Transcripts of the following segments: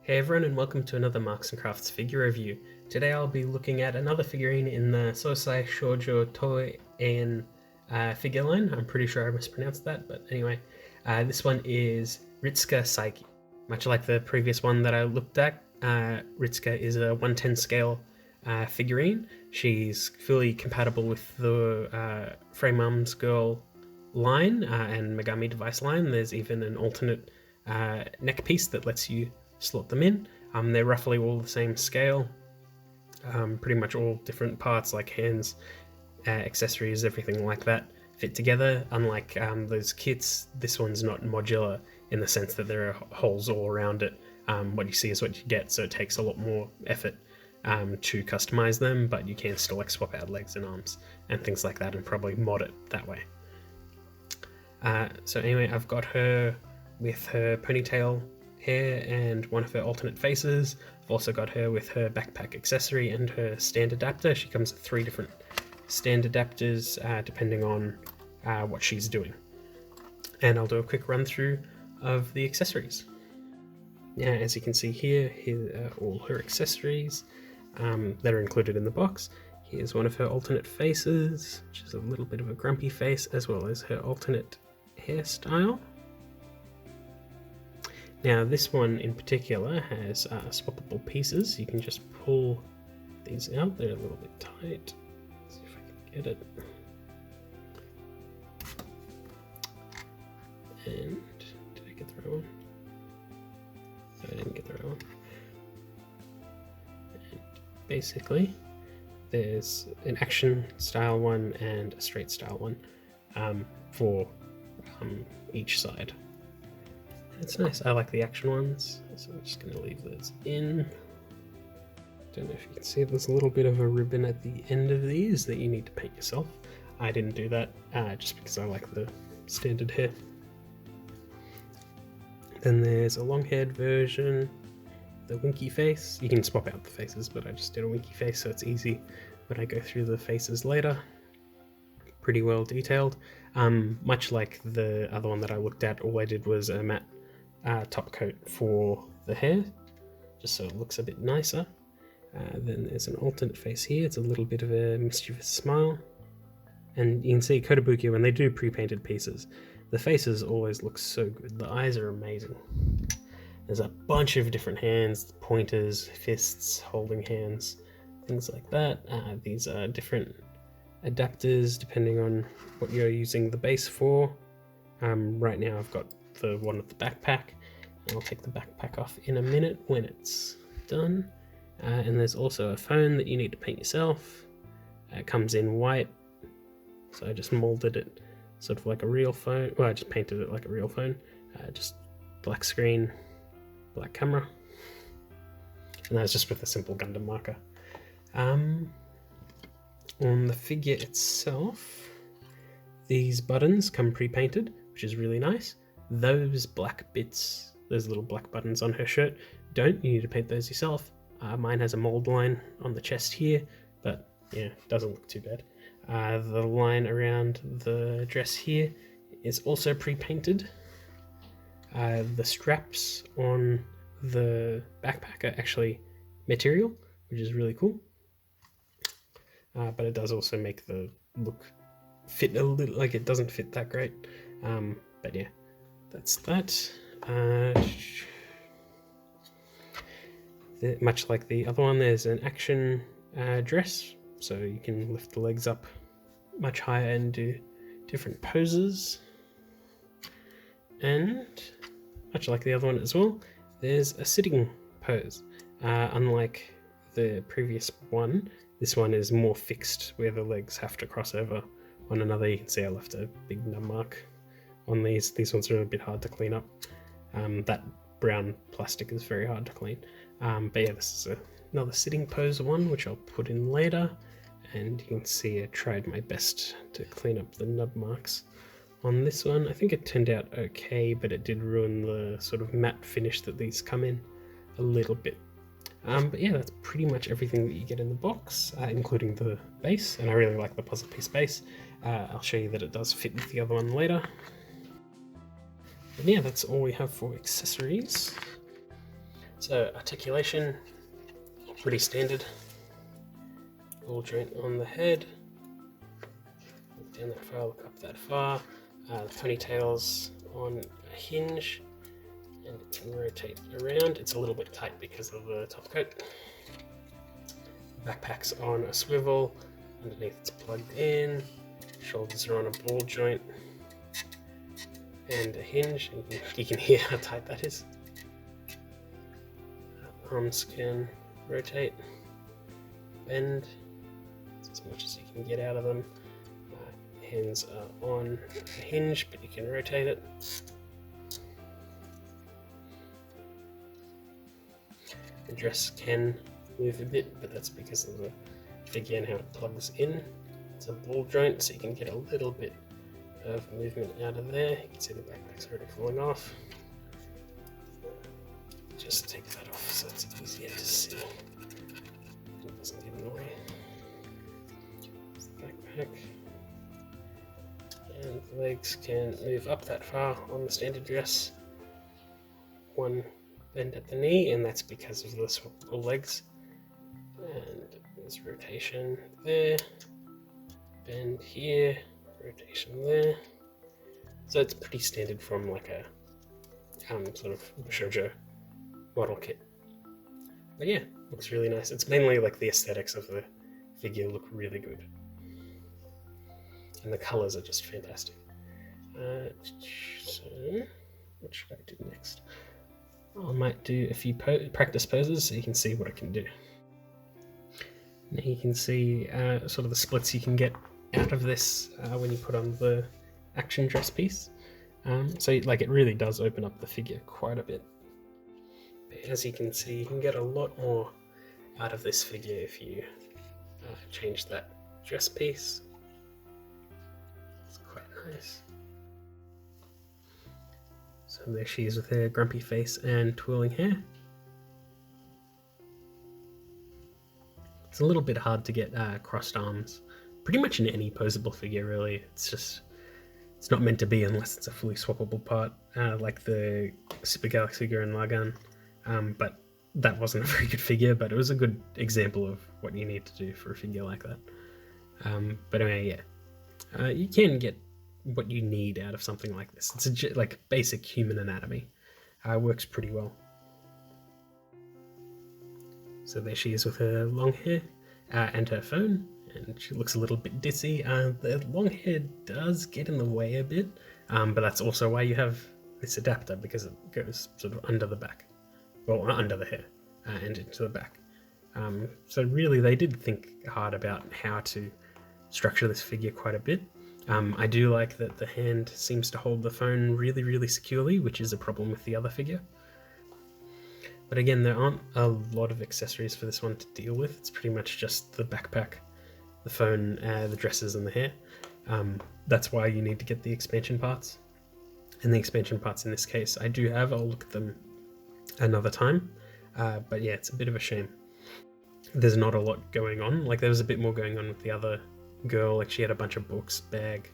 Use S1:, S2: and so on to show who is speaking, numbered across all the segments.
S1: Hey everyone, and welcome to another Marks & Crafts figure review. Today I'll be looking at another figurine in the Sousai Shoujo Teien figure line. I'm pretty sure I mispronounced that, but anyway. This one is Ritsuka Saeki. Much like the previous one that I looked at, Ritsuka is a 110 scale figurine. She's fully compatible with the Frame Arms Girl line and Megami Device line. There's even an alternate neck piece that lets you slot them in. They're roughly all the same scale, pretty much all different parts like hands, accessories, everything like that fit together. Unlike those kits, this one's not modular in the sense that there are holes all around it. What you see is what you get, so it takes a lot more effort to customize them, but you can still like swap out legs and arms and things like that and probably mod it that way. So anyway, I've got her with her ponytail hair and one of her alternate faces. I've also got her with her backpack accessory and her stand adapter. She comes with 3 different stand adapters depending on what she's doing. And I'll do a quick run through of the accessories. Now, as you can see here are all her accessories that are included in the box. Here's one of her alternate faces, which is a little bit of a grumpy face, as well as her alternate hairstyle. Now this one in particular has swappable pieces. You can just pull these out. They're a little bit tight. Let's see if I can get it. And did I get the right one? No, I didn't get the right one. And basically, there's an action style one and a straight style one for each side. It's nice. I like the action ones, so I'm just going to leave those in. Don't know if you can see, there's a little bit of a ribbon at the end of these that you need to paint yourself. I didn't do that just because I like the standard hair. Then there's a long-haired version, the winky face. You can swap out the faces, but I just did a winky face so it's easy when I go through the faces later. Pretty well detailed. Much like the other one that I looked at, all I did was a matte top coat for the hair, just so it looks a bit nicer. Then there's an alternate face here. It's a little bit of a mischievous smile. And you can see Kotobukiya, when they do pre-painted pieces, the faces always look so good. The eyes are amazing. There's a bunch of different hands, pointers, fists, holding hands, things like that. These are different adapters depending on what you're using the base for. Right now I've got the one with the backpack. I'll take the backpack off in a minute when it's done. And there's also a phone that you need to paint yourself. It comes in white, so I just molded it sort of like a real phone. Well, I just painted it like a real phone. Just black screen, black camera, and that's just with a simple Gundam marker. On the figure itself, these buttons come pre-painted, which is really nice. Those black bits, those little black buttons on her shirt, you need to paint those yourself. Mine has a mold line on the chest here, but yeah, it doesn't look too bad. The line around the dress here is also pre-painted. The straps on the backpack are actually material, which is really cool. But it does also make the look fit a little, like it doesn't fit that great. But yeah, that's that. Much like the other one, there's an action dress, so you can lift the legs up much higher and do different poses. And much like the other one as well, there's a sitting pose. Unlike the previous one, this one is more fixed where the legs have to cross over one another. You can see I left a big nub mark on these. These ones are a bit hard to clean up. That brown plastic is very hard to clean. But yeah, this is another sitting pose one, which I'll put in later. And you can see I tried my best to clean up the nub marks on this one. I think it turned out okay, but it did ruin the sort of matte finish that these come in a little bit. But yeah, that's pretty much everything that you get in the box, including the base, and I really like the puzzle piece base. I'll show you that it does fit with the other one later. But yeah, that's all we have for accessories. So articulation, pretty standard. Ball joint on the head. Look down that far, look up that far. The ponytail's on a hinge, and it can rotate around. It's a little bit tight because of the top coat. Backpack's on a swivel. Underneath it's plugged in. Shoulders are on a ball joint and a hinge. You can hear how tight that is. Arms can rotate, bend as much as you can get out of them. Hands are on a hinge, but you can rotate it. The dress can move a bit, but that's because of the figure and how it plugs in. It's a ball joint, so you can get a little bit of movement out of there. You can see the backpack's already falling off. Just take that off so it's easier to see. It doesn't get in the way. It's the backpack. And the legs can move up that far on the standard dress. One bend at the knee, and that's because of the swappable legs. And there's rotation there, bend here, rotation there. So it's pretty standard from like a sort of shoujo model kit. But yeah, looks really nice. It's mainly like the aesthetics of the figure look really good. And the colours are just fantastic. So, what should I do next? I might do a few practice poses so you can see what I can do. Now you can see sort of the splits you can get out of this when you put on the action dress piece. So like it really does open up the figure quite a bit. But as you can see, you can get a lot more out of this figure if you change that dress piece. It's quite nice. So there she is with her grumpy face and twirling hair. It's a little bit hard to get crossed arms, pretty much in any posable figure really. It's not meant to be unless it's a fully swappable part, like the Super Galaxy Gurren Lagann. But that wasn't a very good figure, but it was a good example of what you need to do for a figure like that. But anyway, yeah, you can get what you need out of something like this. It's like basic human anatomy. Works pretty well. So there she is with her long hair and her phone, and she looks a little bit ditzy. The long hair does get in the way a bit, but that's also why you have this adapter, because it goes sort of under the back, well, under the hair and into the back. So really they did think hard about how to structure this figure quite a bit. I do like that the hand seems to hold the phone really, really securely, which is a problem with the other figure. But again, there aren't a lot of accessories for this one to deal with. It's pretty much just the backpack, the phone, the dresses, and the hair. That's why you need to get the expansion parts. And the expansion parts in this case, I do have. I'll look at them another time. But yeah, it's a bit of a shame. There's not a lot going on. Like there was a bit more going on with the other girl. Like she had a bunch of books, bag,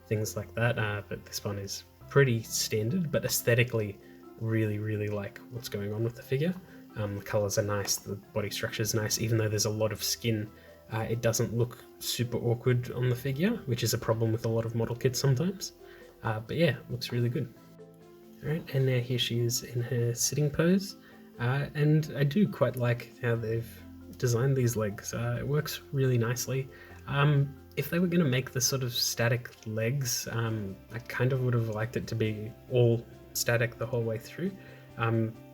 S1: things like that. But this one is pretty standard, but aesthetically really, really like what's going on with the figure. The colours are nice, the body structure is nice, even though there's a lot of skin. It doesn't look super awkward on the figure, which is a problem with a lot of model kits sometimes. But yeah, looks really good. Alright, and now here she is in her sitting pose. And I do quite like how they've designed these legs. It works really nicely. If they were going to make the sort of static legs, I kind of would have liked it to be all static the whole way through,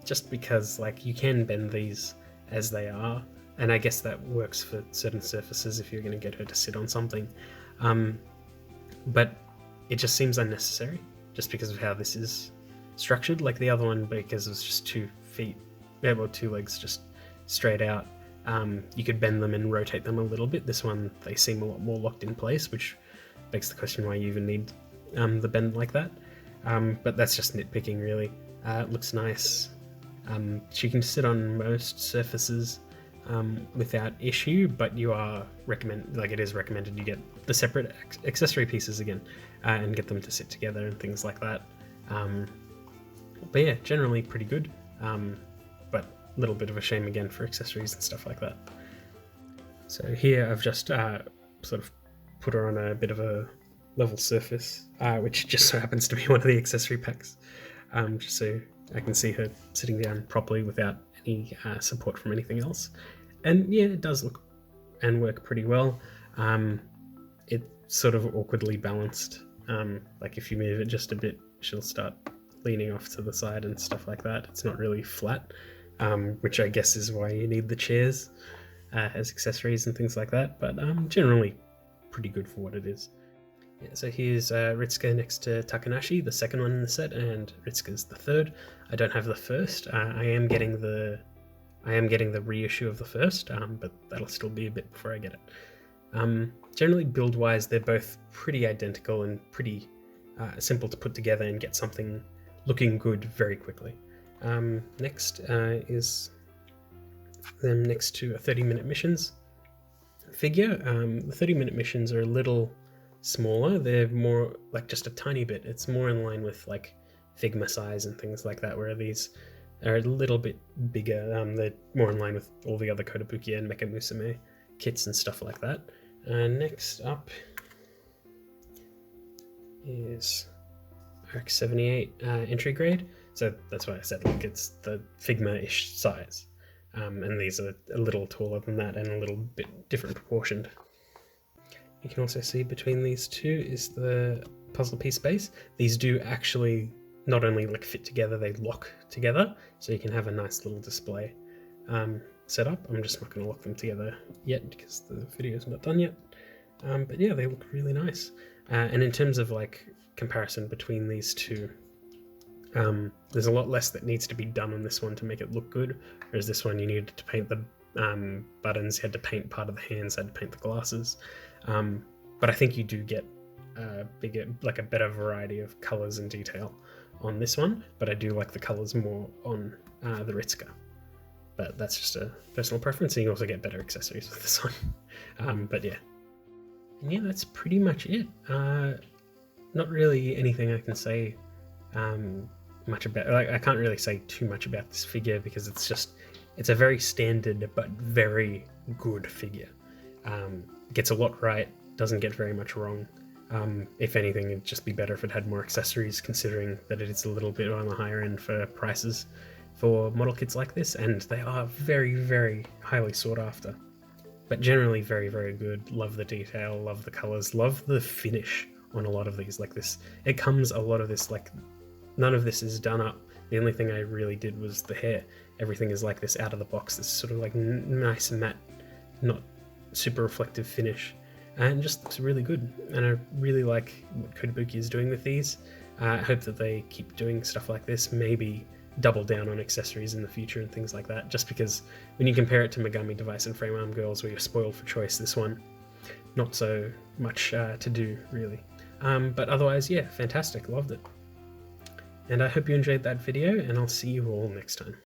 S1: just because like you can bend these as they are, and I guess that works for certain surfaces if you're going to get her to sit on something, but it just seems unnecessary just because of how this is structured. Like the other one, because it was just 2 feet, well, 2 legs just straight out, you could bend them and rotate them a little bit. This one, they seem a lot more locked in place, which begs the question why you even need the bend like that. But that's just nitpicking really. It looks nice. She can sit on most surfaces without issue, but it is recommended you get the separate accessory pieces again and get them to sit together and things like that. But yeah, generally pretty good. But little bit of a shame again for accessories and stuff like that. So here I've just sort of put her on a bit of a level surface, which just so happens to be one of the accessory packs, just so I can see her sitting down properly without any support from anything else. And yeah, it does look and work pretty well. It's sort of awkwardly balanced. Like if you move it just a bit, she'll start leaning off to the side and stuff like that. It's not really flat, which I guess is why you need the chairs as accessories and things like that, but generally pretty good for what it is. Yeah, so here's Ritsuka next to Takanashi, the second one in the set, and Ritsuka's the third. I don't have the first. I am getting the reissue of the first, but that'll still be a bit before I get it. Generally, build-wise, they're both pretty identical and pretty simple to put together and get something looking good very quickly. Next is them next to a 30-minute missions figure. The 30-minute missions are a little smaller. They're more like just a tiny bit. It's more in line with like Figma size and things like that, where these are a little bit bigger. They're more in line with all the other Kotobukiya and Mecha Musume kits and stuff like that. Next up is RX-78 entry grade. So that's why I said like it's the Figma-ish size. And these are a little taller than that and a little bit different proportioned. You can also see between these two is the puzzle piece base. These do actually not only like fit together, they lock together, so you can have a nice little display set up. I'm just not going to lock them together yet because the video's not done yet. But yeah, they look really nice. And in terms of like comparison between these two, there's a lot less that needs to be done on this one to make it look good, whereas this one you needed to paint the buttons, you had to paint part of the hands, had to paint the glasses. But I think you do get a better variety of colors and detail on this one, but I do like the colors more on the Ritsuka. But that's just a personal preference, and you also get better accessories with this one. But yeah. And yeah, that's pretty much it. Not really anything I can say much about. Like, I can't really say too much about this figure because it's a very standard but very good figure. Gets a lot right, doesn't get very much wrong. If anything, it'd just be better if it had more accessories, considering that it is a little bit on the higher end for prices for model kits like this, and they are very, very highly sought after. But generally very, very good. Love the detail, love the colors, love the finish on a lot of these. Like this, it comes a lot of this, like none of this is done up. The only thing I really did was the hair. Everything is like this out of the box, this sort of like nice matte, not super reflective finish, and just looks really good. And I really like what Kotobukiya is doing with these. I hope that they keep doing stuff like this, maybe double down on accessories in the future and things like that, just because when you compare it to Megami Device and Frame Arm Girls, where you're spoiled for choice, this one, not so much to do, really. But otherwise, yeah, fantastic, loved it. And I hope you enjoyed that video, and I'll see you all next time.